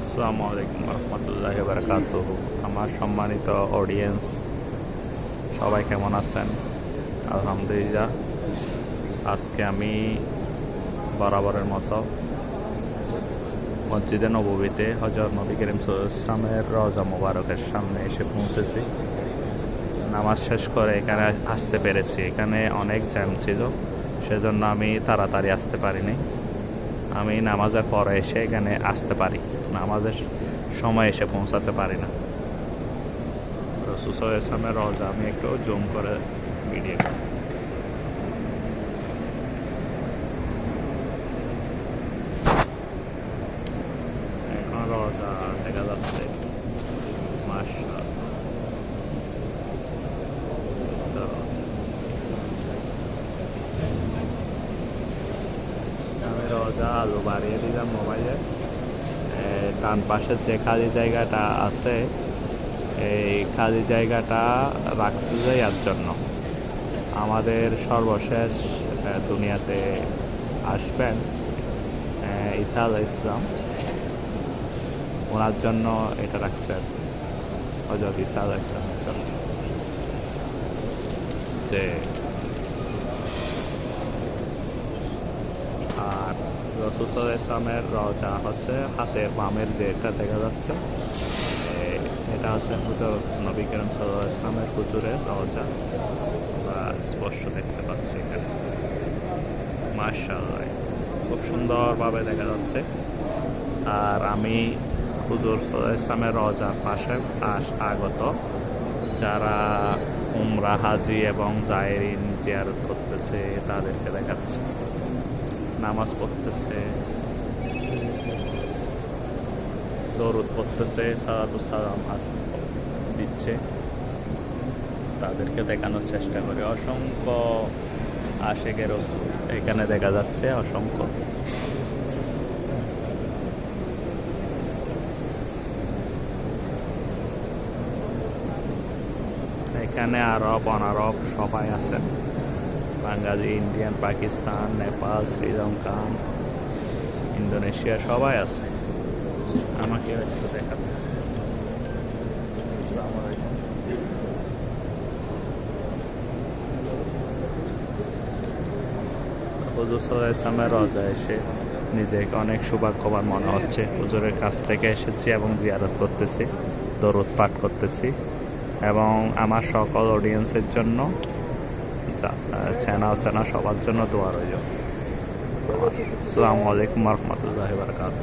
আসসালামু আলাইকুম রহমতুল্লাহি বারাকাতুহু। আমার সম্মানিত অডিয়েন্স সবাই কেমন আছেন? আলহামদুলিল্লাহ। আজকে আমি বরাবরের মতো মসজিদে নববীতে হযরত নবী করিম সাল্লাল্লাহু আলাইহি ওয়াসাল্লামের রওজা মোবারকের সামনে এসে পৌঁছেছি। নামাজ শেষ করে এখানে আসতে পেরেছি। এখানে অনেক জ্যাম ছিল, সেজন্য আমি তাড়াতাড়ি আসতে পারিনি। আমি নামাজের পরে এসে এখানে আসতে পারি, নামাজের সময় এসে পৌঁছাতে পারি না। রাসূল সাল্লাল্লাহু আলাইহি ওয়াসাল্লামের রওজা আমি একটু জুম করে ভিডিও এখন রওজা দেখা যাচ্ছে। মাশাআল্লাহ, আমি রওজা আলো বাড়িয়ে দিলাম মোবাইলে। ডান পাশের যে খালি জায়গাটা আছে, এই খালি জায়গাটা রাখছি যে এর জন্য আমাদের সর্বশেষ দুনিয়াতে আসবেন ঈসা আলাইহিস সালাম, ওনার জন্য এটা রাখছেন, হযরত ঈসা আলাইহিস সালামের জন্য, যে আর রাসূল সাল্লাল্লাহু আলাইহি ওয়াসাল্লামের রওজা হচ্ছে হাতের বামের যেটা দেখা যাচ্ছে, এটা হচ্ছে হুজুর নবী করিম সাল্লাল্লাহু আলাইহি ওয়াসাল্লামের হুজুরের রওজা। আমরা স্পষ্ট দেখতে পাচ্ছি এখানে। মাশাআল্লাহ, খুব সুন্দরভাবে দেখা যাচ্ছে। আর আমি হুজুর সাল্লাল্লাহু আলাইহি ওয়াসাল্লামের রওজার পাশে আগত যারা উমরা, হাজি এবং জায়েরিন জিয়ারত করতেছে তাদেরকে দেখাচ্ছে, নামাজ পড়তেছে, দরুদ পড়তেছে, সালাতুস সালাম দিচ্ছে, তাদেরকে দেখানোর চেষ্টা করি। অসংখ্য আশিকে রাসূল এখানে দেখা যাচ্ছে, অসংখ্য। এখানে আরব অনারব সবাই আছেন, বাঙালি, ইন্ডিয়ান, পাকিস্তান, নেপাল, শ্রীলঙ্কা, ইন্দোনেশিয়া সবাই আছে। আমাকে একটু দেখাচ্ছে। আসসালামু আলাইকুম। হুজুর সাল্লাল্লাহু আলাইহি ওয়াসাল্লামের রওজা এসে নিজেকে অনেক সৌভাগ্যবান মনে হচ্ছে। হুজুরের কাছ থেকে এসেছি এবং জিয়ারত করতেছি, দরুদ পাঠ করতেছি, এবং আমার সকল অডিয়েন্সের জন্য, চেনা অচেনা সবার জন্য দোয়া রইল। আসসালামু আলাইকুম রহমতুল্লাহি বারাকাতুহু।